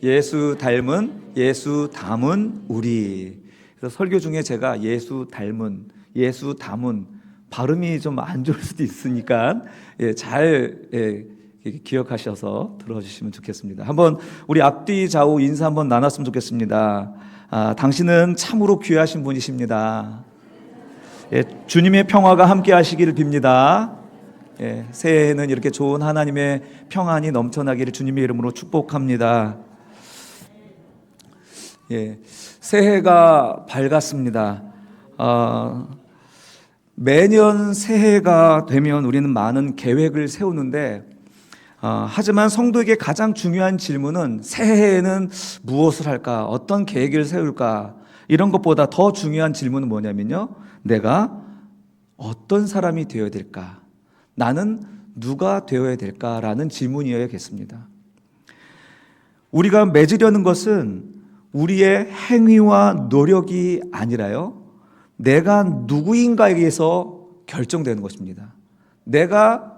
예수 닮은, 예수 담은 우리. 그래서 설교 중에 제가 예수 닮은, 예수 담은 발음이 좀 안 좋을 수도 있으니까 잘 기억하셔서 들어주시면 좋겠습니다. 한번 우리 앞뒤 좌우 인사 한번 나눴으면 좋겠습니다. 당신은 참으로 귀하신 분이십니다. 주님의 평화가 함께 하시기를 빕니다. 새해에는 이렇게 좋은 하나님의 평안이 넘쳐나기를 주님의 이름으로 축복합니다. 새해가 밝았습니다. 매년 새해가 되면 우리는 많은 계획을 세우는데 하지만 성도에게 가장 중요한 질문은 새해에는 무엇을 할까? 어떤 계획을 세울까? 이런 것보다 더 중요한 질문은 뭐냐면요, 내가 어떤 사람이 되어야 될까? 나는 누가 되어야 될까라는 질문이어야겠습니다. 우리가 맺으려는 것은 우리의 행위와 노력이 아니라요, 내가 누구인가에게서 결정되는 것입니다. 내가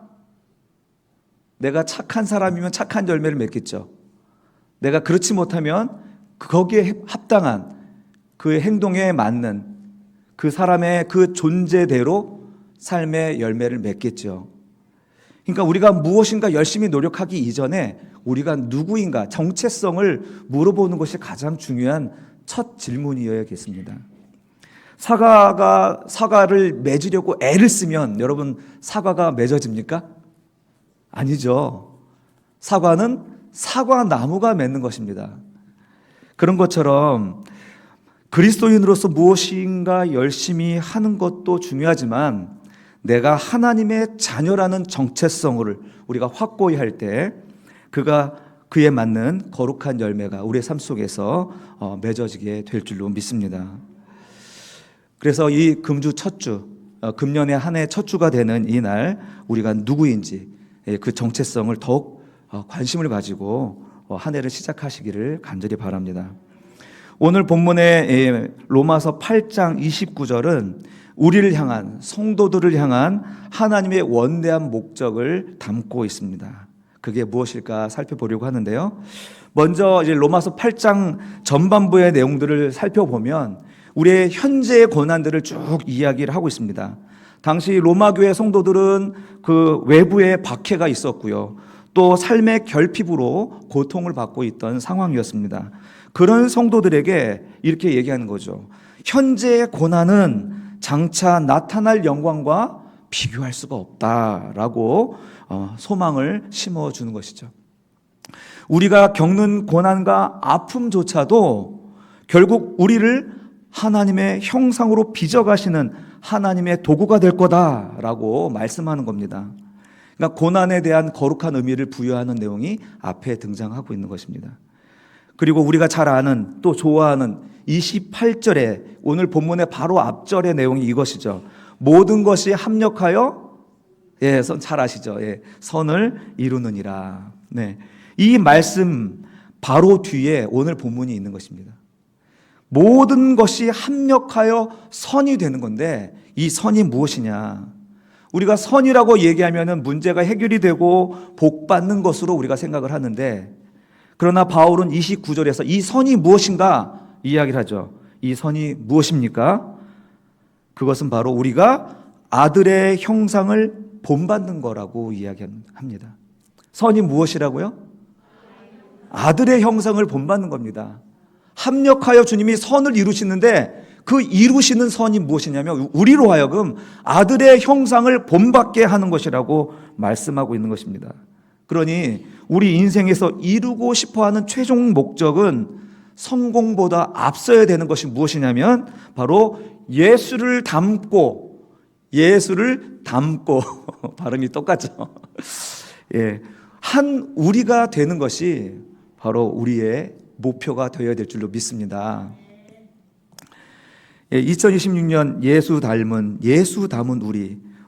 착한 사람이면 착한 열매를 맺겠죠. 내가 그렇지 못하면 거기에 합당한 그 행동에 맞는 그 사람의 그 존재대로 삶의 열매를 맺겠죠. 그러니까 우리가 무엇인가 열심히 노력하기 이전에 우리가 누구인가 정체성을 물어보는 것이 가장 중요한 첫 질문이어야겠습니다. 사과를 맺으려고 애를 쓰면 여러분 사과가 맺어집니까? 아니죠. 사과는 사과나무가 맺는 것입니다. 그런 것처럼 그리스도인으로서 무엇인가 열심히 하는 것도 중요하지만 내가 하나님의 자녀라는 정체성을 우리가 확고히 할 때 그에 맞는 거룩한 열매가 우리의 삶 속에서 맺어지게 될 줄로 믿습니다. 그래서 이 금주 첫 주, 금년의 한 해 첫 주가 되는 이 날 우리가 누구인지 그 정체성을 더욱 관심을 가지고 한 해를 시작하시기를 간절히 바랍니다. 오늘 본문의 로마서 8장 29절은 우리를 향한, 성도들을 향한 하나님의 원대한 목적을 담고 있습니다. 그게 무엇일까 살펴보려고 하는데요, 먼저 이제 로마서 8장 전반부의 내용들을 살펴보면 우리의 현재의 고난들을 쭉 이야기를 하고 있습니다. 당시 로마 교회 성도들은 그 외부에 박해가 있었고요, 또 삶의 결핍으로 고통을 받고 있던 상황이었습니다. 그런 성도들에게 이렇게 얘기하는 거죠. 현재의 고난은 장차 나타날 영광과 비교할 수가 없다라고 소망을 심어주는 것이죠. 우리가 겪는 고난과 아픔조차도 결국 우리를 하나님의 형상으로 빚어가시는 하나님의 도구가 될 거다라고 말씀하는 겁니다. 그러니까 고난에 대한 거룩한 의미를 부여하는 내용이 앞에 등장하고 있는 것입니다. 그리고 우리가 잘 아는, 또 좋아하는 28절에 오늘 본문의 바로 앞절의 내용이 이것이죠. 모든 것이 합력하여, 잘 아시죠? 선을 이루느니라. 이 말씀 바로 뒤에 오늘 본문이 있는 것입니다. 모든 것이 합력하여 선이 되는 건데 이 선이 무엇이냐? 우리가 선이라고 얘기하면 문제가 해결이 되고 복 받는 것으로 우리가 생각을 하는데, 그러나 바울은 29절에서 이 선이 무엇인가 이야기를 하죠. 이 선이 무엇입니까? 그것은 바로 우리가 아들의 형상을 본받는 거라고 이야기합니다. 선이 무엇이라고요? 아들의 형상을 본받는 겁니다. 합력하여 주님이 선을 이루시는데 그 이루시는 선이 무엇이냐면 우리로 하여금 아들의 형상을 본받게 하는 것이라고 말씀하고 있는 것입니다. 그러니 우리 인생에서 이루고 싶어하는 최종 목적은 성공보다 앞서야 되는 것이 무엇이냐면 바로 예수를 닮고 발음이 똑같죠. 한 우리가 되는 것이 바로 우리의 목표가 되어야 될 줄로 믿습니다. 2026년 예수 담은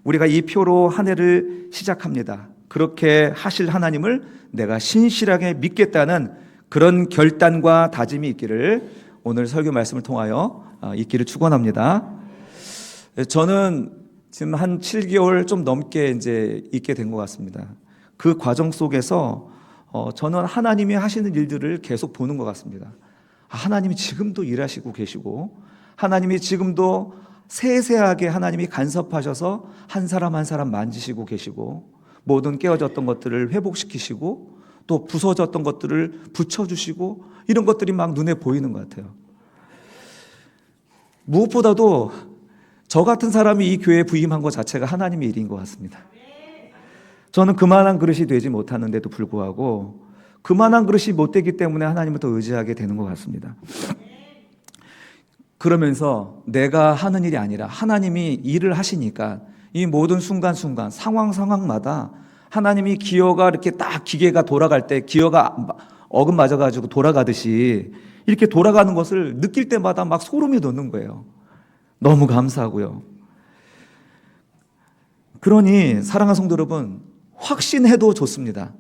우리가 이 표로 한 해를 시작합니다. 그렇게 하실 하나님을 내가 신실하게 믿겠다는 그런 결단과 다짐이 있기를 오늘 설교 말씀을 통하여 있기를 축원합니다. 저는 지금 한 7개월 좀 넘게 이제 있게 된 것 같습니다. 그 과정 속에서 저는 하나님이 하시는 일들을 계속 보는 것 같습니다. 하나님이 지금도 일하시고 계시고, 하나님이 지금도 세세하게 하나님이 간섭하셔서 한 사람 한 사람 만지시고 계시고, 모든 깨어졌던 것들을 회복시키시고, 또 부서졌던 것들을 붙여주시고, 이런 것들이 막 눈에 보이는 것 같아요. 무엇보다도 저 같은 사람이 이 교회에 부임한 것 자체가 하나님의 일인 것 같습니다. 저는 그만한 그릇이 되지 못하는데도 불구하고 그만한 그릇이 못 되기 때문에 하나님을 더 의지하게 되는 것 같습니다. 그러면서 내가 하는 일이 아니라 하나님이 일을 하시니까 이 모든 순간순간 상황마다 하나님이 기어가 이렇게 딱 기계가 돌아갈 때 기어가 어금 맞아가지고 돌아가듯이 이렇게 돌아가는 것을 느낄 때마다 막 소름이 돋는 거예요. 너무 감사하고요. 그러니 사랑하는 성도 여러분, 확신해도 좋습니다.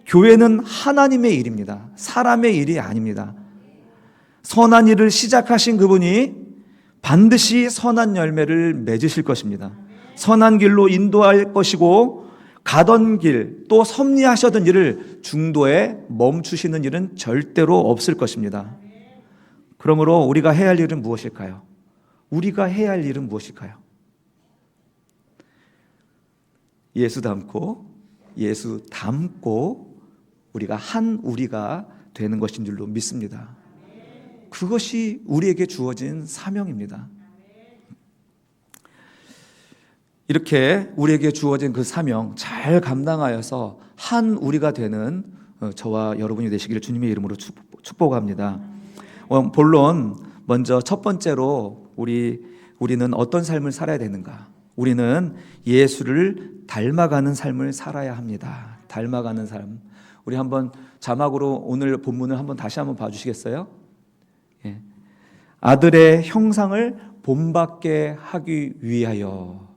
교회는 하나님의 일입니다. 사람의 일이 아닙니다. 선한 일을 시작하신 그분이 반드시 선한 열매를 맺으실 것입니다. 선한 길로 인도할 것이고, 가던 길, 또 섭리하셨던 일을 중도에 멈추시는 일은 절대로 없을 것입니다. 그러므로 우리가 해야 할 일은 무엇일까요? 우리가 해야 할 일은 무엇일까요? 예수 닮고 우리가 한 우리가 되는 것인 줄로 믿습니다. 그것이 우리에게 주어진 사명입니다. 이렇게 우리에게 주어진 그 사명 잘 감당하여서 한 우리가 되는 저와 여러분이 되시기를 주님의 이름으로 축복합니다. 본론 먼저 첫 번째로 우리는 어떤 삶을 살아야 되는가? 우리는 예수를 닮아가는 삶을 살아야 합니다. 닮아가는 삶. 우리 한번 자막으로 오늘 본문을 다시 한번 봐주시겠어요? 예. 아들의 형상을 본받게 하기 위하여.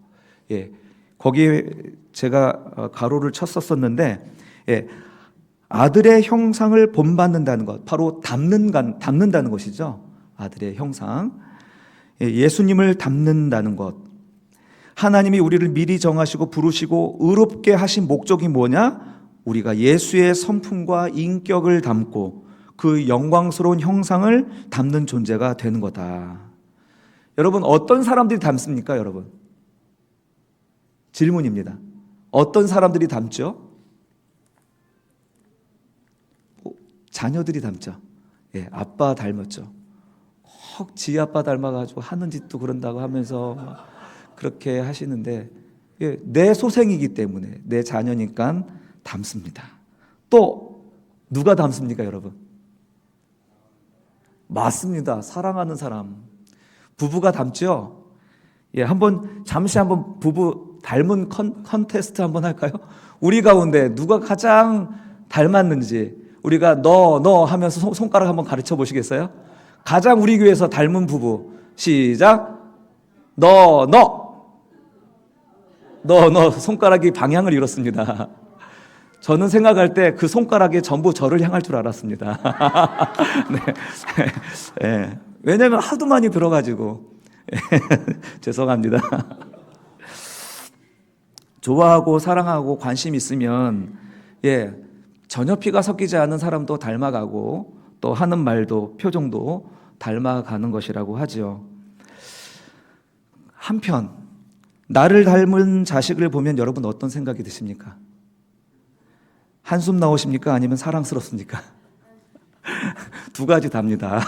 예. 거기에 제가 가로를 쳤었는데, 예. 아들의 형상을 본받는다는 것, 바로 닮는다는 것이죠. 아들의 형상. 예. 예수님을 닮는다는 것. 하나님이 우리를 미리 정하시고 부르시고 의롭게 하신 목적이 뭐냐? 우리가 예수의 성품과 인격을 담고 그 영광스러운 형상을 담는 존재가 되는 거다. 여러분, 어떤 사람들이 닮습니까, 여러분? 질문입니다. 어떤 사람들이 닮죠? 자녀들이 닮죠. 예, 아빠 닮았죠. 꼭 지 아빠 닮아가지고 하는 짓도 그런다고 하면서 그렇게 하시는데, 내 소생이기 때문에 내 자녀니까 닮습니다. 또 누가 닮습니까, 여러분? 맞습니다. 사랑하는 사람. 부부가 닮죠? 예, 잠시 한번 부부 닮은 컨테스트 한번 할까요? 우리 가운데 누가 가장 닮았는지 우리가 너 하면서 손가락 한번 가르쳐 보시겠어요? 가장 우리 교회에서 닮은 부부. 시작. 너 손가락이 방향을 잃었습니다. 저는 생각할 때 그 손가락이 전부 저를 향할 줄 알았습니다. 네. 네. 왜냐하면 하도 많이 들어가지고. 죄송합니다. 좋아하고 사랑하고 관심 있으면 전혀 피가 섞이지 않은 사람도 닮아가고 또 하는 말도 표정도 닮아가는 것이라고 하죠. 한편 나를 닮은 자식을 보면 여러분 어떤 생각이 드십니까? 한숨 나오십니까? 아니면 사랑스럽습니까? 두 가지 답니다.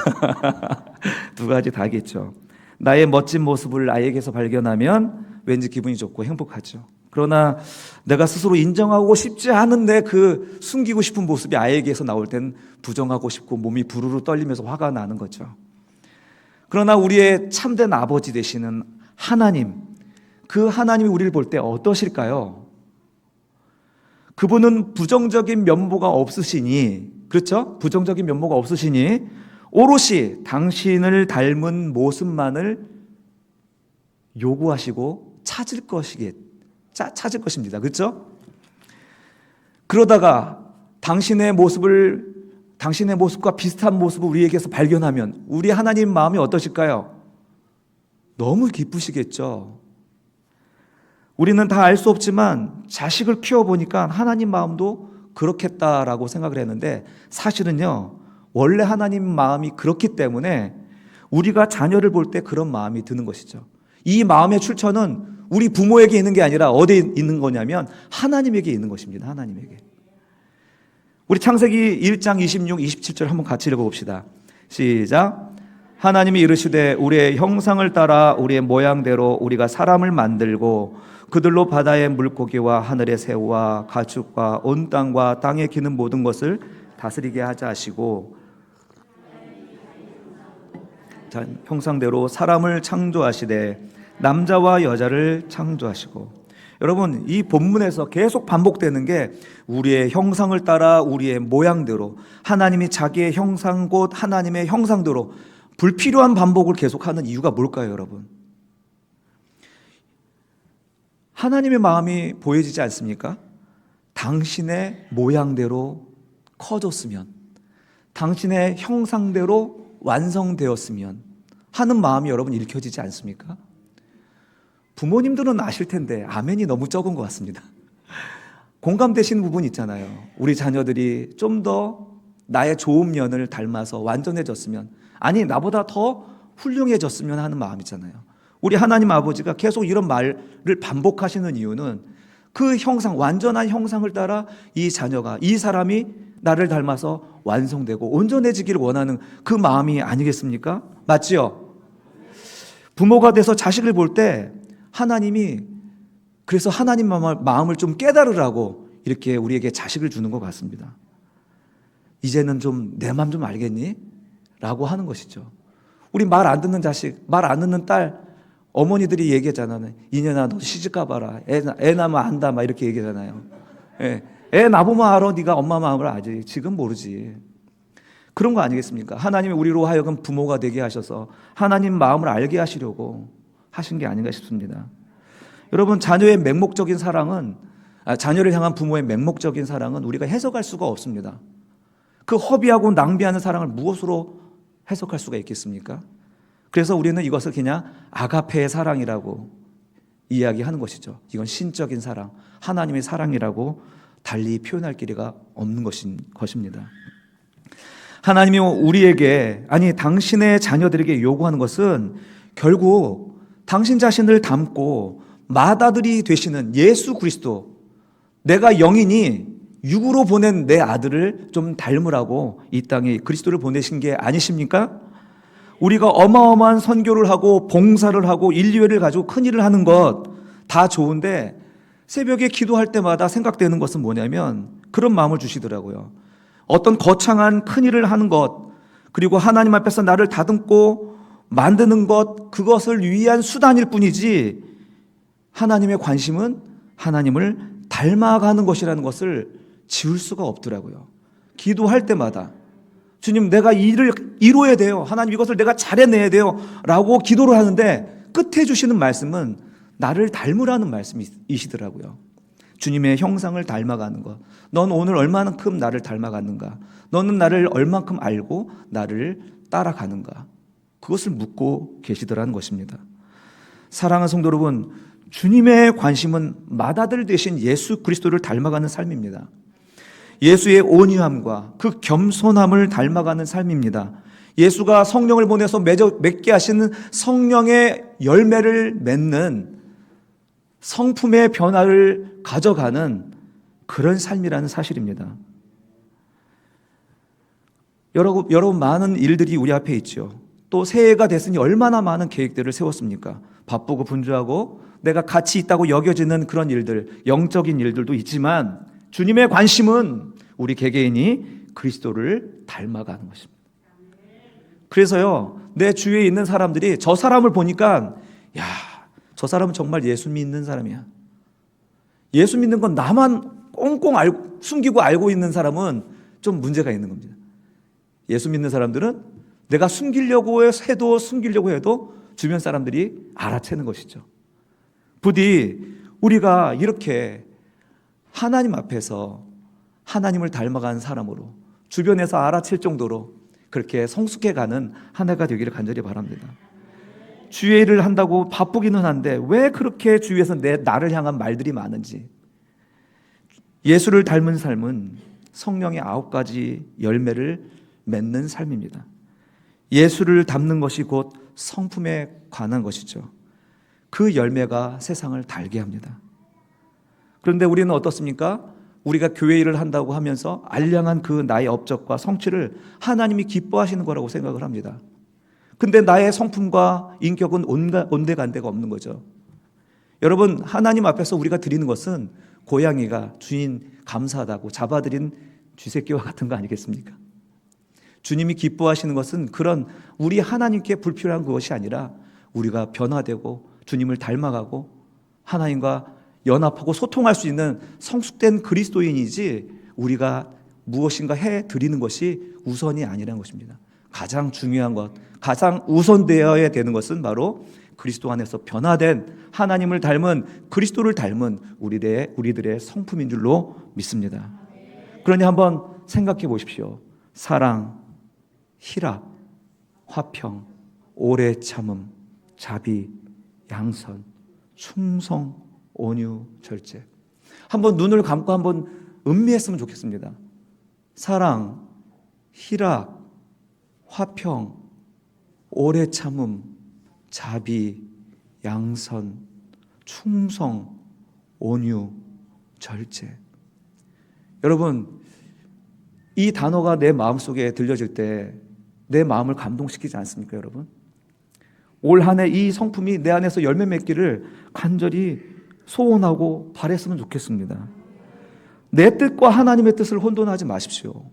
두 가지 다겠죠. 나의 멋진 모습을 아이에게서 발견하면 왠지 기분이 좋고 행복하죠. 그러나 내가 스스로 인정하고 싶지 않은데 그 숨기고 싶은 모습이 아이에게서 나올 땐 부정하고 싶고 몸이 부르르 떨리면서 화가 나는 거죠. 그러나 우리의 참된 아버지 되시는 하나님, 그 하나님이 우리를 볼 때 어떠실까요? 그분은 부정적인 면모가 없으시니, 그렇죠? 부정적인 면모가 없으시니 오롯이 당신을 닮은 모습만을 요구하시고 찾을 것입니다. 그렇죠? 그러다가 당신의 모습과 비슷한 모습을 우리에게서 발견하면 우리 하나님 마음이 어떠실까요? 너무 기쁘시겠죠. 우리는 다 알 수 없지만 자식을 키워보니까 하나님 마음도 그렇겠다라고 생각을 했는데 사실은요, 원래 하나님 마음이 그렇기 때문에 우리가 자녀를 볼 때 그런 마음이 드는 것이죠. 이 마음의 출처는 우리 부모에게 있는 게 아니라 어디에 있는 거냐면 하나님에게 있는 것입니다. 하나님에게. 우리 창세기 1장 26, 27절 한번 같이 읽어봅시다. 시작. 하나님이 이르시되 우리의 형상을 따라 우리의 모양대로 우리가 사람을 만들고 그들로 바다의 물고기와 하늘의 새와 가축과 온 땅과 땅에 기는 모든 것을 다스리게 하자 하시고, 자, 형상대로 사람을 창조하시되 남자와 여자를 창조하시고. 여러분, 이 본문에서 계속 반복되는 게 우리의 형상을 따라 우리의 모양대로, 하나님이 자기의 형상 곧 하나님의 형상대로, 불필요한 반복을 계속하는 이유가 뭘까요, 여러분? 하나님의 마음이 보여지지 않습니까? 당신의 모양대로 커졌으면, 당신의 형상대로 완성되었으면 하는 마음이 여러분 읽혀지지 않습니까? 부모님들은 아실 텐데 아멘이 너무 적은 것 같습니다. 공감되시는 부분 있잖아요. 우리 자녀들이 좀 더 나의 좋은 면을 닮아서 완전해졌으면, 아니 나보다 더 훌륭해졌으면 하는 마음이잖아요. 우리 하나님 아버지가 계속 이런 말을 반복하시는 이유는 그 형상, 완전한 형상을 따라 이 자녀가, 이 사람이 나를 닮아서 완성되고 온전해지기를 원하는 그 마음이 아니겠습니까? 맞지요? 부모가 돼서 자식을 볼 때 하나님이, 그래서 하나님 마음을 좀 깨달으라고 이렇게 우리에게 자식을 주는 것 같습니다. 이제는 좀 내 마음 좀 알겠니? 라고 하는 것이죠. 우리 말 안 듣는 자식, 말 안 듣는 딸, 어머니들이 얘기하잖아요. 이년아 너 시집 가봐라. 애 낳으면 안다 막 이렇게 얘기하잖아요. 애 낳으면 알아. 네가 엄마 마음을 알지. 지금 모르지. 그런 거 아니겠습니까? 하나님이 우리로 하여금 부모가 되게 하셔서 하나님 마음을 알게 하시려고 하신 게 아닌가 싶습니다. 여러분, 자녀의 맹목적인 사랑은, 자녀를 향한 부모의 맹목적인 사랑은 우리가 해석할 수가 없습니다. 그 허비하고 낭비하는 사랑을 무엇으로 해석할 수가 있겠습니까? 그래서 우리는 이것을 그냥 아가페의 사랑이라고 이야기하는 것이죠. 이건 신적인 사랑, 하나님의 사랑이라고 달리 표현할 길이가 없는 것입니다. 하나님이 우리에게, 아니 당신의 자녀들에게 요구하는 것은 결국 당신 자신을 닮고 맏아들이 되시는 예수 그리스도, 내가 영이니 육으로 보낸 내 아들을 좀 닮으라고 이 땅에 그리스도를 보내신 게 아니십니까? 우리가 어마어마한 선교를 하고 봉사를 하고 인류애를 가지고 큰일을 하는 것 다 좋은데 새벽에 기도할 때마다 생각되는 것은 뭐냐면 그런 마음을 주시더라고요. 어떤 거창한 큰일을 하는 것, 그리고 하나님 앞에서 나를 다듬고 만드는 것, 그것을 위한 수단일 뿐이지 하나님의 관심은 하나님을 닮아가는 것이라는 것을 지울 수가 없더라고요. 기도할 때마다 주님, 내가 이 일을 이루어야 돼요. 하나님, 이것을 내가 잘해내야 돼요. 라고 기도를 하는데 끝에 주시는 말씀은 나를 닮으라는 말씀이시더라고요. 주님의 형상을 닮아가는 것. 넌 오늘 얼마만큼 나를 닮아갔는가? 너는 나를 얼만큼 알고 나를 따라가는가? 그것을 묻고 계시더라는 것입니다. 사랑하는 성도 여러분, 주님의 관심은 맏아들 되신 예수 그리스도를 닮아가는 삶입니다. 예수의 온유함과 그 겸손함을 닮아가는 삶입니다. 예수가 성령을 보내서 맺게 하시는 성령의 열매를 맺는 성품의 변화를 가져가는 그런 삶이라는 사실입니다. 여러분 많은 일들이 우리 앞에 있죠. 또 새해가 됐으니 얼마나 많은 계획들을 세웠습니까? 바쁘고 분주하고 내가 가치 있다고 여겨지는 그런 일들, 영적인 일들도 있지만 주님의 관심은 우리 개개인이 그리스도를 닮아가는 것입니다. 그래서요, 내 주위에 있는 사람들이 저 사람을 보니까 야, 저 사람은 정말 예수 믿는 사람이야. 예수 믿는 건 나만 꽁꽁 숨기고 알고 있는 사람은 좀 문제가 있는 겁니다. 예수 믿는 사람들은 내가 숨기려고 해도 주변 사람들이 알아채는 것이죠. 부디 우리가 이렇게 하나님 앞에서 하나님을 닮아가는 사람으로 주변에서 알아챌 정도로 그렇게 성숙해가는 한 해가 되기를 간절히 바랍니다. 주의 일을 한다고 바쁘기는 한데 왜 그렇게 주위에서 나를 향한 말들이 많은지, 예수를 닮은 삶은 성령의 9가지 열매를 맺는 삶입니다. 예수를 닮는 것이 곧 성품에 관한 것이죠. 그 열매가 세상을 달게 합니다. 그런데 우리는 어떻습니까? 우리가 교회 일을 한다고 하면서 알량한 그 나의 업적과 성취를 하나님이 기뻐하시는 거라고 생각을 합니다. 근데 나의 성품과 인격은 온데간데가 없는 거죠. 여러분, 하나님 앞에서 우리가 드리는 것은 고양이가 주인 감사하다고 잡아들인 쥐새끼와 같은 거 아니겠습니까? 주님이 기뻐하시는 것은 그런 우리 하나님께 불필요한 것이 아니라 우리가 변화되고 주님을 닮아가고 하나님과 연합하고 소통할 수 있는 성숙된 그리스도인이지 우리가 무엇인가 해드리는 것이 우선이 아니라는 것입니다. 가장 중요한 것, 가장 우선되어야 되는 것은 바로 그리스도 안에서 변화된 하나님을 닮은 그리스도를 닮은 우리들의 성품인 줄로 믿습니다. 그러니 한번 생각해 보십시오. 사랑, 희락, 화평, 오래 참음, 자비, 양선, 충성, 온유, 절제. 한번 눈을 감고 한번 음미했으면 좋겠습니다. 사랑, 희락, 화평, 오래 참음, 자비, 양선, 충성, 온유, 절제. 여러분, 이 단어가 내 마음속에 들려질 때 내 마음을 감동시키지 않습니까, 여러분? 올 한 해 이 성품이 내 안에서 열매 맺기를 간절히 소원하고 바랬으면 좋겠습니다. 내 뜻과 하나님의 뜻을 혼돈하지 마십시오.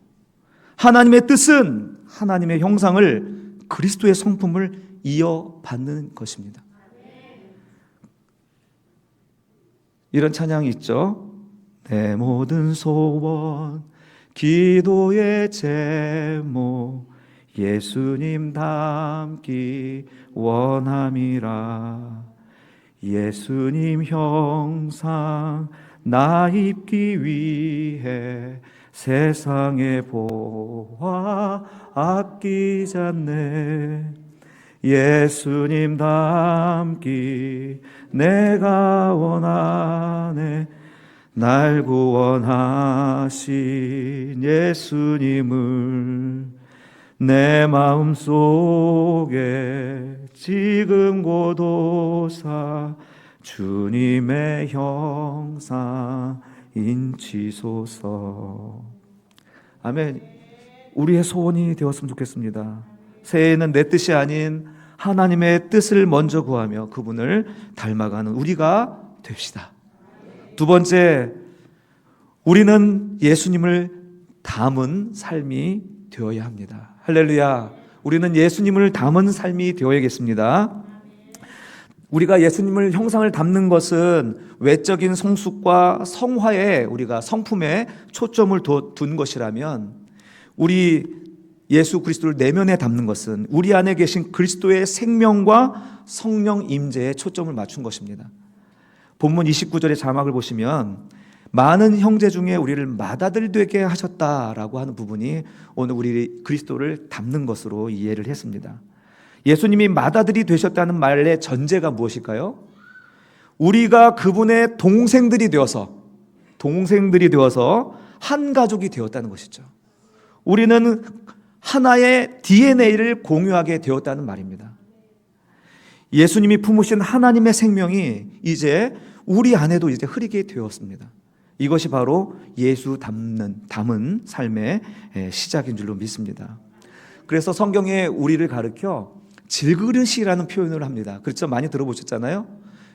하나님의 뜻은 하나님의 형상을 그리스도의 성품을 이어받는 것입니다. 이런 찬양이 있죠. 내 모든 소원 기도의 제목 예수님 닮기 원함이라. 예수님 형상 나 입기 위해 세상의 보화 아끼지 않네. 예수님 닮기 내가 원하네. 날 구원하신 예수님을 내 마음속에 지금 고도사 주님의 형상 인치소서. 아멘. 우리의 소원이 되었으면 좋겠습니다. 새해에는 내 뜻이 아닌 하나님의 뜻을 먼저 구하며 그분을 닮아가는 우리가 됩시다. 두 번째, 우리는 예수님을 담은 삶이 되어야 합니다. 할렐루야. 우리는 예수님을 담은 삶이 되어야겠습니다. 우리가 예수님을 형상을 담는 것은 외적인 성숙과 성화에 우리가 성품에 초점을 둔 것이라면 우리 예수 그리스도를 내면에 담는 것은 우리 안에 계신 그리스도의 생명과 성령 임재에 초점을 맞춘 것입니다. 본문 29절의 자막을 보시면 많은 형제 중에 우리를 맏아들 되게 하셨다라고 하는 부분이 오늘 우리 그리스도를 담는 것으로 이해를 했습니다. 예수님이 맏아들이 되셨다는 말의 전제가 무엇일까요? 우리가 그분의 동생들이 되어서 한 가족이 되었다는 것이죠. 우리는 하나의 DNA를 공유하게 되었다는 말입니다. 예수님이 품으신 하나님의 생명이 이제 우리 안에도 이제 흐르게 되었습니다. 이것이 바로 예수 담은 삶의 시작인 줄로 믿습니다. 그래서 성경에 우리를 가르쳐 질그릇이라는 표현을 합니다. 그렇죠? 많이 들어보셨잖아요.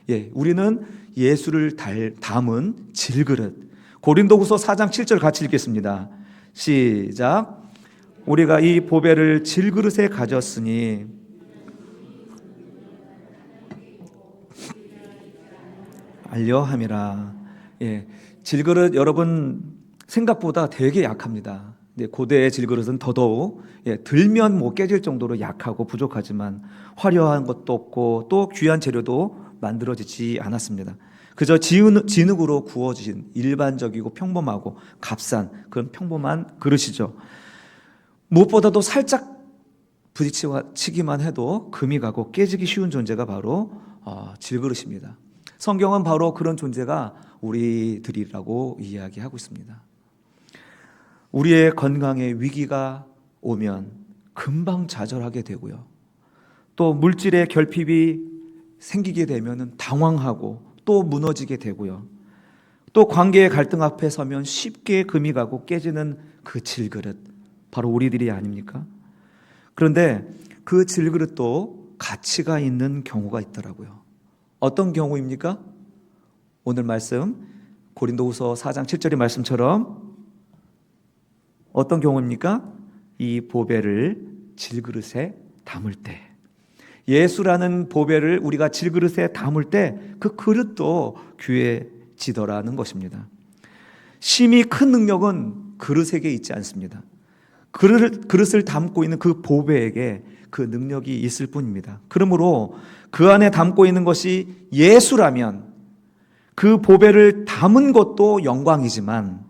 예, 우리는 예수를 담은 질그릇. 고린도후서 4장 7절 같이 읽겠습니다. 시작. 우리가 이 보배를 질그릇에 가졌으니 알려함이라. 예, 질그릇 여러분 생각보다 되게 약합니다. 고대의 질그릇은 더더욱 들면 못 깨질 정도로 약하고 부족하지만 화려한 것도 없고 또 귀한 재료도 만들어지지 않았습니다. 그저 진흙으로 구워진 일반적이고 평범하고 값싼 그런 평범한 그릇이죠. 무엇보다도 살짝 부딪히기만 해도 금이 가고 깨지기 쉬운 존재가 바로 질그릇입니다. 성경은 바로 그런 존재가 우리들이라고 이야기하고 있습니다. 우리의 건강에 위기가 오면 금방 좌절하게 되고요. 또 물질의 결핍이 생기게 되면 당황하고 또 무너지게 되고요. 또 관계의 갈등 앞에 서면 쉽게 금이 가고 깨지는 그 질그릇, 바로 우리들이 아닙니까? 그런데 그 질그릇도 가치가 있는 경우가 있더라고요. 어떤 경우입니까? 오늘 말씀 고린도후서 4장 7절의 말씀처럼 어떤 경우입니까? 이 보배를 질그릇에 담을 때, 예수라는 보배를 우리가 질그릇에 담을 때 그 그릇도 귀해지더라는 것입니다. 심히 큰 능력은 그릇에게 있지 않습니다. 그릇을 담고 있는 그 보배에게 그 능력이 있을 뿐입니다. 그러므로 그 안에 담고 있는 것이 예수라면 그 보배를 담은 것도 영광이지만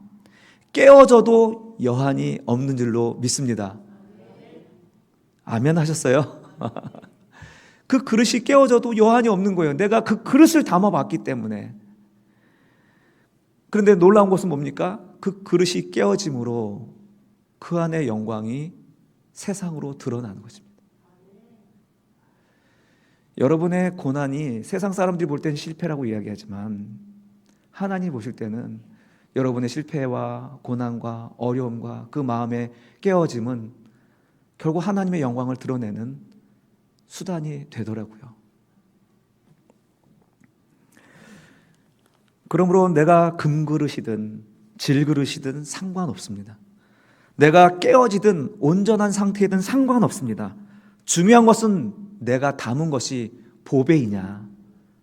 깨어져도 여한이 없는 줄로 믿습니다. 아멘 하셨어요? 그 그릇이 깨어져도 여한이 없는 거예요. 내가 그 그릇을 담아봤기 때문에. 그런데 놀라운 것은 뭡니까? 그 그릇이 깨어짐으로 그 안의 영광이 세상으로 드러나는 것입니다. 여러분의 고난이 세상 사람들이 볼 때는 실패라고 이야기하지만 하나님이 보실 때는 여러분의 실패와 고난과 어려움과 그 마음의 깨어짐은 결국 하나님의 영광을 드러내는 수단이 되더라고요. 그러므로 내가 금그릇이든 질그릇이든 상관없습니다. 내가 깨어지든 온전한 상태이든 상관없습니다. 중요한 것은 내가 담은 것이 보배이냐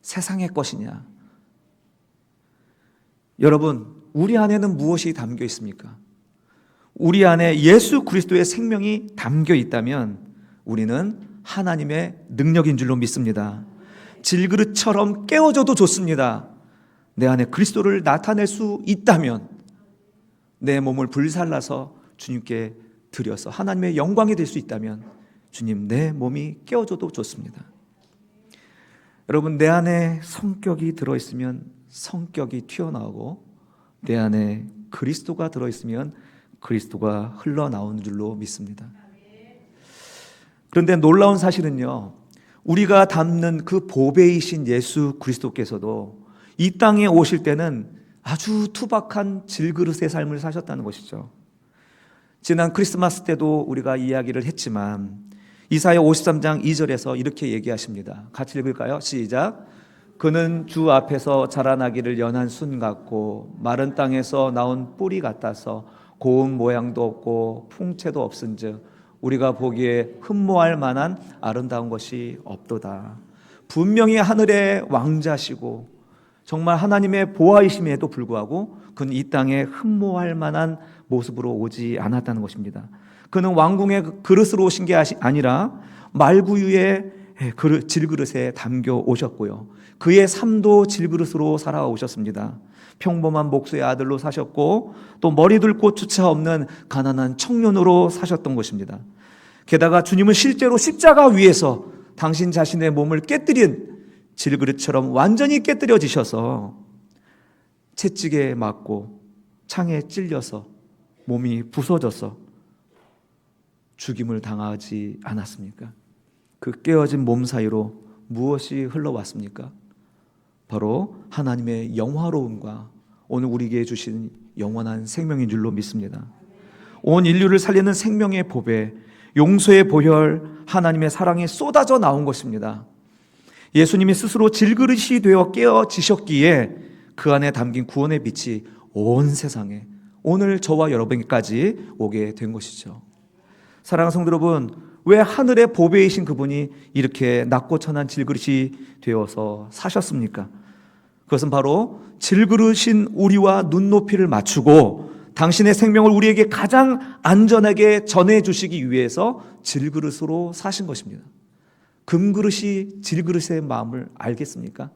세상의 것이냐. 여러분, 우리 안에는 무엇이 담겨 있습니까? 우리 안에 예수 그리스도의 생명이 담겨 있다면 우리는 하나님의 능력인 줄로 믿습니다. 질그릇처럼 깨어져도 좋습니다. 내 안에 그리스도를 나타낼 수 있다면 내 몸을 불살라서 주님께 드려서 하나님의 영광이 될 수 있다면 주님, 내 몸이 깨어져도 좋습니다. 여러분, 내 안에 성격이 들어있으면 성격이 튀어나오고 내 안에 그리스도가 들어있으면 그리스도가 흘러나오는 줄로 믿습니다. 그런데 놀라운 사실은요, 우리가 담는 그 보배이신 예수 그리스도께서도 이 땅에 오실 때는 아주 투박한 질그릇의 삶을 사셨다는 것이죠. 지난 크리스마스 때도 우리가 이야기를 했지만 이사야 53장 2절에서 이렇게 얘기하십니다. 같이 읽을까요? 시작. 그는 주 앞에서 자라나기를 연한 순 같고 마른 땅에서 나온 뿌리 같아서 고운 모양도 없고 풍채도 없은즉 우리가 보기에 흠모할 만한 아름다운 것이 없도다. 분명히 하늘의 왕자시고 정말 하나님의 보아이심에도 불구하고 그는 이 땅에 흠모할 만한 모습으로 오지 않았다는 것입니다. 그는 왕궁의 그릇으로 오신 게 아니라 말구유의 질그릇에 담겨 오셨고요. 그의 삶도 질그릇으로 살아오셨습니다. 평범한 목수의 아들로 사셨고 또 머리둘 곳조차 없는 가난한 청년으로 사셨던 것입니다. 게다가 주님은 실제로 십자가 위에서 당신 자신의 몸을 깨뜨린 질그릇처럼 완전히 깨뜨려지셔서 채찍에 맞고 창에 찔려서 몸이 부서져서 죽임을 당하지 않았습니까? 그 깨어진 몸 사이로 무엇이 흘러왔습니까? 바로 하나님의 영화로움과 오늘 우리에게 주신 영원한 생명인 줄로 믿습니다. 온 인류를 살리는 생명의 보배, 용서의 보혈, 하나님의 사랑이 쏟아져 나온 것입니다. 예수님이 스스로 질그릇이 되어 깨어지셨기에 그 안에 담긴 구원의 빛이 온 세상에 오늘 저와 여러분까지 오게 된 것이죠. 사랑하는 성도 여러분, 왜 하늘의 보배이신 그분이 이렇게 낮고 천한 질그릇이 되어서 사셨습니까? 그것은 바로 질그릇인 우리와 눈높이를 맞추고 당신의 생명을 우리에게 가장 안전하게 전해주시기 위해서 질그릇으로 사신 것입니다. 금그릇이 질그릇의 마음을 알겠습니까?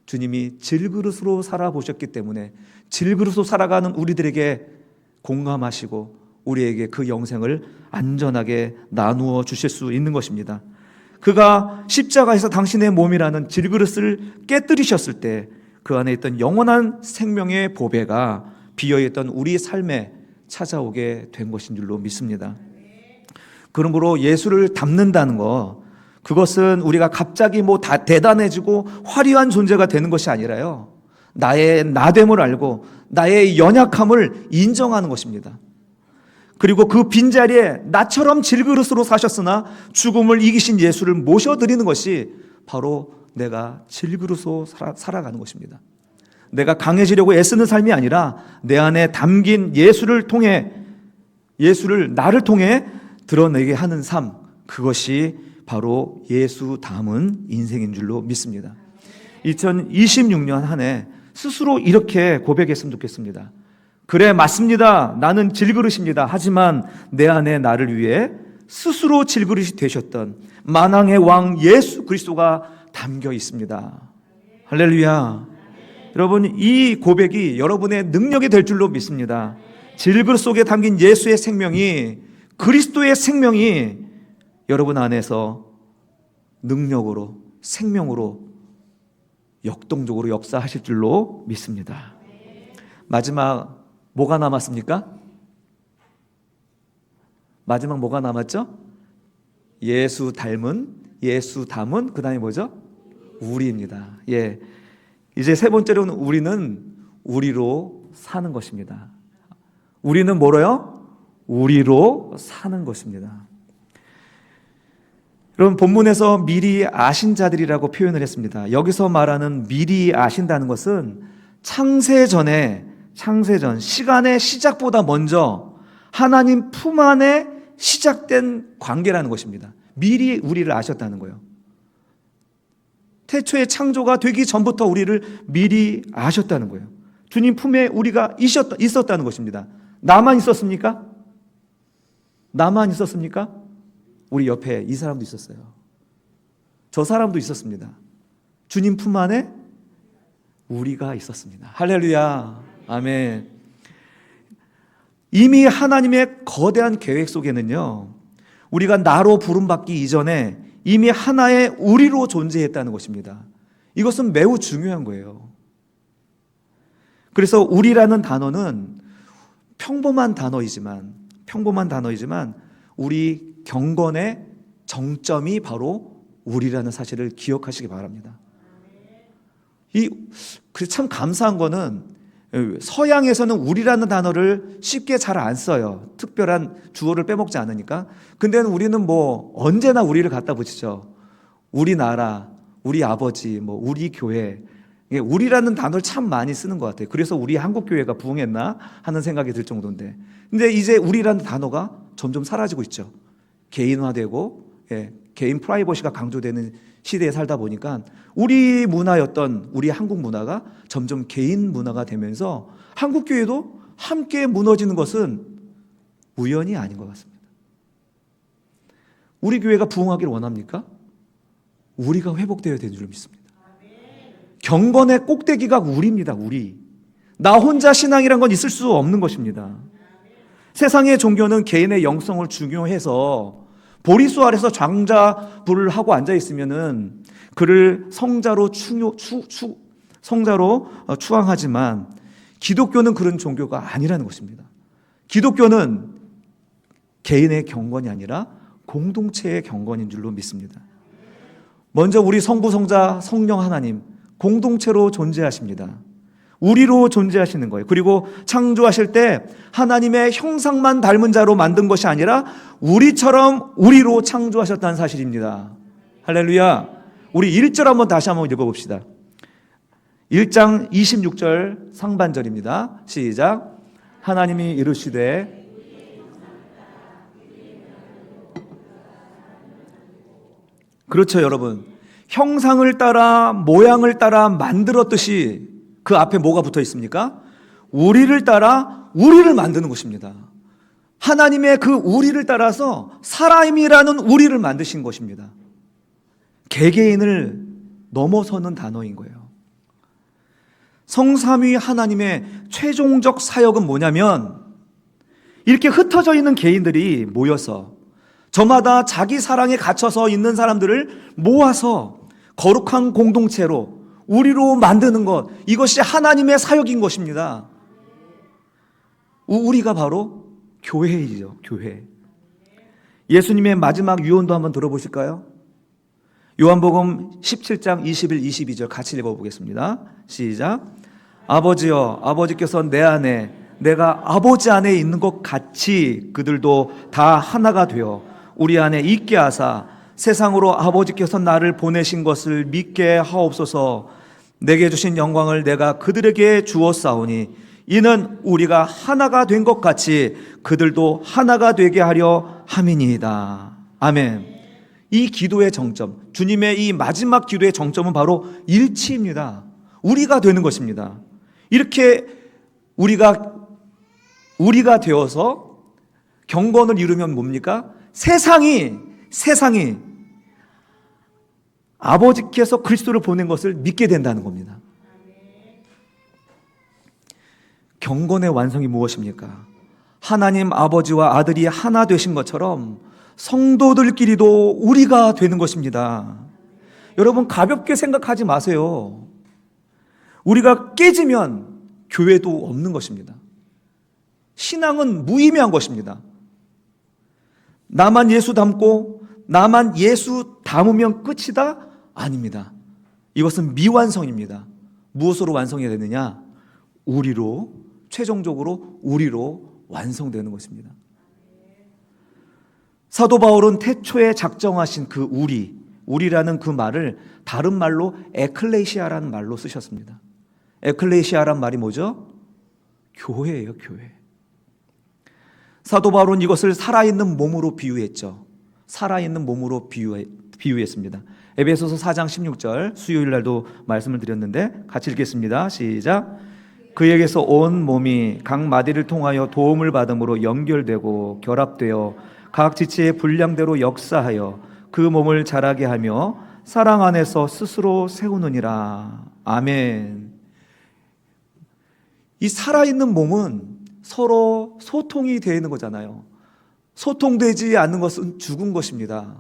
주님이 질그릇으로 살아보셨기 때문에 질그릇으로 살아가는 우리들에게 공감하시고 우리에게 그 영생을 안전하게 나누어 주실 수 있는 것입니다. 그가 십자가에서 당신의 몸이라는 질그릇을 깨뜨리셨을 때 그 안에 있던 영원한 생명의 보배가 비어있던 우리 삶에 찾아오게 된 것인 줄로 믿습니다. 그러므로 예수를 닮는다는 것, 그것은 우리가 갑자기 대단해지고 화려한 존재가 되는 것이 아니라요, 나의 나됨을 알고 나의 연약함을 인정하는 것입니다. 그리고 그 빈자리에 나처럼 질그릇으로 사셨으나 죽음을 이기신 예수를 모셔드리는 것이 바로 내가 질그릇으로 살아가는 것입니다. 내가 강해지려고 애쓰는 삶이 아니라 내 안에 담긴 예수를 통해, 예수를 나를 통해 드러내게 하는 삶, 그것이 바로 예수 닮은 인생인 줄로 믿습니다. 2026년 한 해 스스로 이렇게 고백했으면 좋겠습니다. 그래, 맞습니다. 나는 질그릇입니다. 하지만 내 안에 나를 위해 스스로 질그릇이 되셨던 만왕의 왕 예수 그리스도가 담겨 있습니다. 할렐루야. 여러분, 이 고백이 여러분의 능력이 될 줄로 믿습니다. 질그릇 속에 담긴 예수의 생명이, 그리스도의 생명이 여러분 안에서 능력으로, 생명으로 역동적으로 역사하실 줄로 믿습니다. 마지막 뭐가 남았습니까? 마지막 뭐가 남았죠? 예수 닮은, 그 다음에 뭐죠? 우리입니다. 예. 이제 세 번째로는 우리는 우리로 사는 것입니다. 우리는 뭐로요? 우리로 사는 것입니다. 여러분, 본문에서 미리 아신 자들이라고 표현을 했습니다. 여기서 말하는 미리 아신다는 것은 창세전, 시간의 시작보다 먼저 하나님 품 안에 시작된 관계라는 것입니다. 미리 우리를 아셨다는 거예요. 태초에 창조가 되기 전부터 우리를 미리 아셨다는 거예요. 주님 품에 우리가 있었다는 것입니다. 나만 있었습니까? 우리 옆에 이 사람도 있었어요. 저 사람도 있었습니다. 주님 품 안에 우리가 있었습니다. 할렐루야. 아멘. 이미 하나님의 거대한 계획 속에는요, 우리가 나로 부름받기 이전에 이미 하나의 우리로 존재했다는 것입니다. 이것은 매우 중요한 거예요. 그래서 우리라는 단어는 평범한 단어이지만 우리 경건의 정점이 바로 우리라는 사실을 기억하시기 바랍니다. 참 감사한 거는 서양에서는 우리라는 단어를 쉽게 잘 안 써요. 특별한 주어를 빼먹지 않으니까. 근데 우리는 언제나 우리를 갖다 붙이죠. 우리 나라, 우리 아버지, 우리 교회. 우리라는 단어를 참 많이 쓰는 것 같아요. 그래서 우리 한국교회가 부흥했나 하는 생각이 들 정도인데, 근데 이제 우리라는 단어가 점점 사라지고 있죠. 개인화되고, 개인 프라이버시가 강조되는 시대에 살다 보니까 우리 문화였던 우리 한국 문화가 점점 개인 문화가 되면서 한국교회도 함께 무너지는 것은 우연이 아닌 것 같습니다. 우리 교회가 부흥하기를 원합니까? 우리가 회복되어야 되는 줄 믿습니다. 경건의 꼭대기가 우리입니다. 나 혼자 신앙이란 건 있을 수 없는 것입니다. 세상의 종교는 개인의 영성을 중요해서 보리수 아래서 장자불을 하고 앉아있으면은 그를 성자로 추앙하지만 기독교는 그런 종교가 아니라는 것입니다. 기독교는 개인의 경건이 아니라 공동체의 경건인 줄로 믿습니다. 먼저 우리 성부, 성자, 성령 하나님 공동체로 존재하십니다. 우리로 존재하시는 거예요. 그리고 창조하실 때 하나님의 형상만 닮은 자로 만든 것이 아니라 우리처럼 우리로 창조하셨다는 사실입니다. 할렐루야. 우리 1절 다시 한번 읽어봅시다. 1장 26절 상반절입니다. 시작. 하나님이 이르시되 그렇죠, 여러분. 형상을 따라 모양을 따라 만들었듯이 그 앞에 뭐가 붙어 있습니까? 우리를 따라 우리를 만드는 것입니다. 하나님의 그 우리를 따라서 사람이라는 우리를 만드신 것입니다. 개개인을 넘어서는 단어인 거예요. 성삼위 하나님의 최종적 사역은 뭐냐면 이렇게 흩어져 있는 개인들이 모여서 저마다 자기 사랑에 갇혀서 있는 사람들을 모아서 거룩한 공동체로 우리로 만드는 것, 이것이 하나님의 사역인 것입니다. 우리가 바로 교회이죠, 교회. 예수님의 마지막 유언도 한번 들어보실까요? 요한복음 17장 21, 22절 같이 읽어보겠습니다. 시작. 아버지여, 아버지께서 내 안에 내가 아버지 안에 있는 것 같이 그들도 다 하나가 되어 우리 안에 있게 하사 세상으로 아버지께서 나를 보내신 것을 믿게 하옵소서. 내게 주신 영광을 내가 그들에게 주었사오니 이는 우리가 하나가 된 것 같이 그들도 하나가 되게 하려 함이니이다. 아멘. 이 기도의 정점, 주님의 이 마지막 기도의 정점은 바로 일치입니다. 우리가 되는 것입니다. 이렇게 우리가 되어서 경건을 이루면 뭡니까? 세상이 아버지께서 그리스도를 보낸 것을 믿게 된다는 겁니다. 경건의 완성이 무엇입니까? 하나님 아버지와 아들이 하나 되신 것처럼 성도들끼리도 우리가 되는 것입니다. 여러분, 가볍게 생각하지 마세요. 우리가 깨지면 교회도 없는 것입니다. 신앙은 무의미한 것입니다. 나만 예수 닮고 나만 예수 닮으면 끝이다? 아닙니다. 이것은 미완성입니다. 무엇으로 완성해야 되느냐? 우리로, 최종적으로 우리로 완성되는 것입니다. 사도 바울은 태초에 작정하신 그 우리라는 그 말을 다른 말로 에클레시아라는 말로 쓰셨습니다. 에클레시아란 말이 뭐죠? 교회예요, 교회. 사도 바울은 이것을 살아있는 몸으로 비유했죠. 살아있는 몸으로 비유했습니다. 에베소서 4장 16절, 수요일 날도 말씀을 드렸는데 같이 읽겠습니다. 시작. 그에게서 온 몸이 각 마디를 통하여 도움을 받음으로 연결되고 결합되어 각 지체의 분량대로 역사하여 그 몸을 자라게 하며 사랑 안에서 스스로 세우느니라. 아멘. 이 살아있는 몸은 서로 소통이 되어 있는 거잖아요. 소통되지 않는 것은 죽은 것입니다.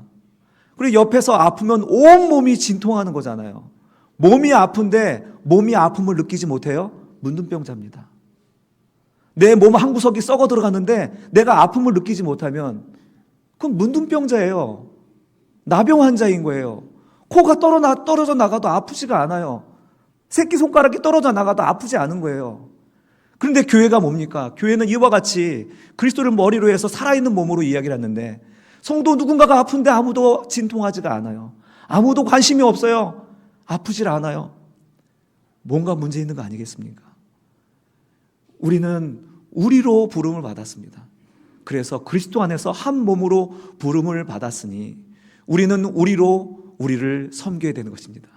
그리고 옆에서 아프면 온 몸이 진통하는 거잖아요. 몸이 아픈데 몸이 아픔을 느끼지 못해요? 문둥병자입니다. 내 몸 한 구석이 썩어 들어갔는데 내가 아픔을 느끼지 못하면 그건 문둥병자예요. 나병 환자인 거예요. 코가 떨어져 나가도 아프지가 않아요. 새끼손가락이 떨어져 나가도 아프지 않은 거예요. 그런데 교회가 뭡니까? 교회는 이와 같이 그리스도를 머리로 해서 살아있는 몸으로 이야기를 하는데 성도 누군가가 아픈데 아무도 진통하지가 않아요. 아무도 관심이 없어요. 아프질 않아요. 뭔가 문제 있는 거 아니겠습니까? 우리는 우리로 부름을 받았습니다. 그래서 그리스도 안에서 한 몸으로 부름을 받았으니 우리는 우리로 우리를 섬겨야 되는 것입니다.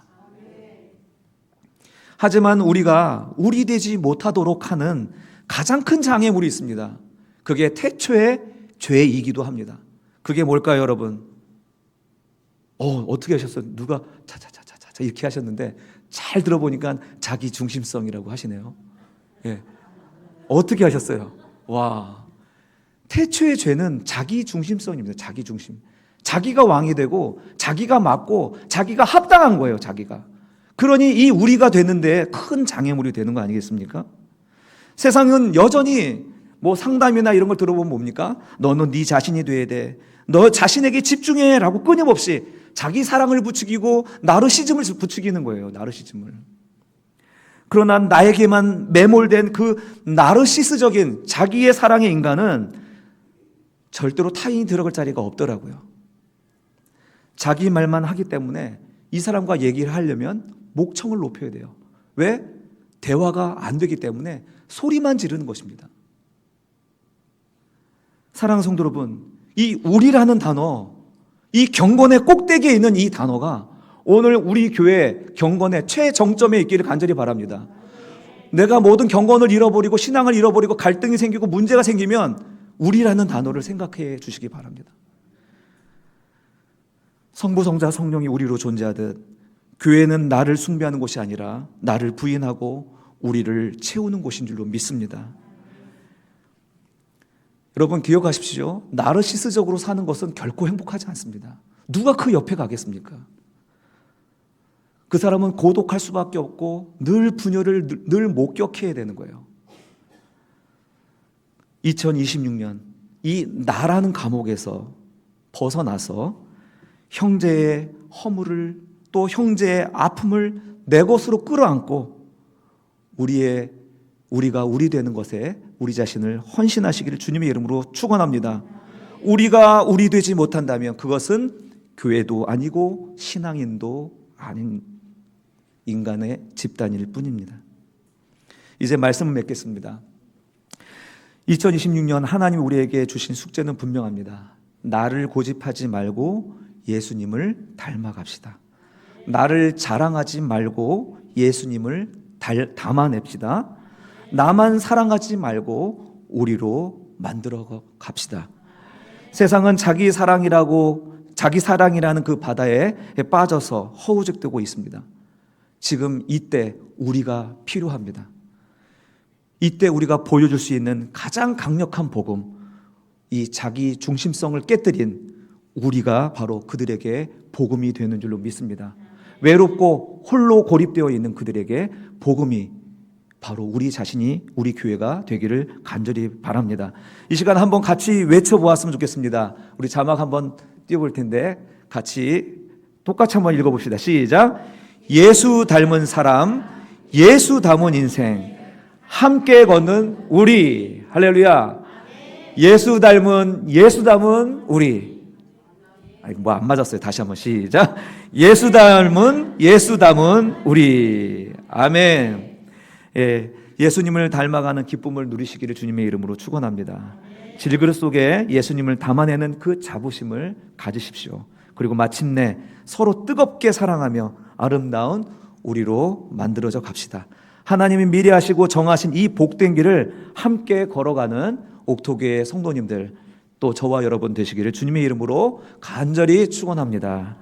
하지만 우리가 우리 되지 못하도록 하는 가장 큰 장애물이 있습니다. 그게 태초의 죄이기도 합니다. 그게 뭘까요, 여러분? 어떻게 하셨어요? 누가 차차차차차 이렇게 하셨는데 잘 들어보니까 자기 중심성이라고 하시네요. 예. 어떻게 하셨어요? 와. 태초의 죄는 자기 중심성입니다. 자기 중심. 자기가 왕이 되고 자기가 맞고 자기가 합당한 거예요, 자기가. 그러니 이 우리가 되는데 큰 장애물이 되는 거 아니겠습니까? 세상은 여전히 뭐 상담이나 이런 걸 들어보면 뭡니까? 너는 네 자신이 돼야 돼. 너 자신에게 집중해 라고 끊임없이 자기 사랑을 부추기고 나르시즘을 부추기는 거예요. 나르시즘을. 그러나 나에게만 매몰된 그 나르시스적인 자기의 사랑의 인간은 절대로 타인이 들어갈 자리가 없더라고요. 자기 말만 하기 때문에 이 사람과 얘기를 하려면 목청을 높여야 돼요. 왜? 대화가 안 되기 때문에 소리만 지르는 것입니다. 사랑하는 성도 여러분, 이 우리라는 단어, 이 경건의 꼭대기에 있는 이 단어가 오늘 우리 교회 경건의 최정점에 있기를 간절히 바랍니다. 내가 모든 경건을 잃어버리고 신앙을 잃어버리고 갈등이 생기고 문제가 생기면 우리라는 단어를 생각해 주시기 바랍니다. 성부, 성자, 성령이 우리로 존재하듯 교회는 나를 숭배하는 곳이 아니라 나를 부인하고 우리를 채우는 곳인 줄로 믿습니다. 여러분 기억하십시오. 나르시스적으로 사는 것은 결코 행복하지 않습니다. 누가 그 옆에 가겠습니까? 그 사람은 고독할 수밖에 없고 늘 분열을 늘 목격해야 되는 거예요. 2026년 이 나라는 감옥에서 벗어나서 형제의 허물을 또 형제의 아픔을 내 것으로 끌어안고 우리가 우리 되는 것에 우리 자신을 헌신하시기를 주님의 이름으로 축원합니다. 우리가 우리 되지 못한다면 그것은 교회도 아니고 신앙인도 아닌 인간의 집단일 뿐입니다. 이제 말씀을 맺겠습니다. 2026년 하나님이 우리에게 주신 숙제는 분명합니다. 나를 고집하지 말고 예수님을 닮아갑시다. 나를 자랑하지 말고 예수님을 담아냅시다. 나만 사랑하지 말고 우리로 만들어 갑시다. 세상은 자기 사랑이라는 그 바다에 빠져서 허우적대고 있습니다. 지금 이때 우리가 필요합니다. 이때 우리가 보여줄 수 있는 가장 강력한 복음, 이 자기 중심성을 깨뜨린 우리가 바로 그들에게 복음이 되는 줄로 믿습니다. 외롭고 홀로 고립되어 있는 그들에게 복음이 바로 우리 자신이, 우리 교회가 되기를 간절히 바랍니다. 이 시간 한번 같이 외쳐보았으면 좋겠습니다. 우리 자막 한번 띄워볼 텐데 같이 똑같이 한번 읽어봅시다. 시작. 예수 닮은 사람, 예수 담은 인생, 함께 걷는 우리. 할렐루야. 예수 닮은 우리. 뭐 안 맞았어요. 다시 한번 시작. 예수 닮은 우리. 아멘. 예수님을 닮아가는 기쁨을 누리시기를 주님의 이름으로 축원합니다. 질그릇 속에 예수님을 담아내는 그 자부심을 가지십시오. 그리고 마침내 서로 뜨겁게 사랑하며 아름다운 우리로 만들어져 갑시다. 하나님이 미리 하시고 정하신 이 복된 길을 함께 걸어가는 옥토교의 성도님들, 또 저와 여러분 되시기를 주님의 이름으로 간절히 축원합니다.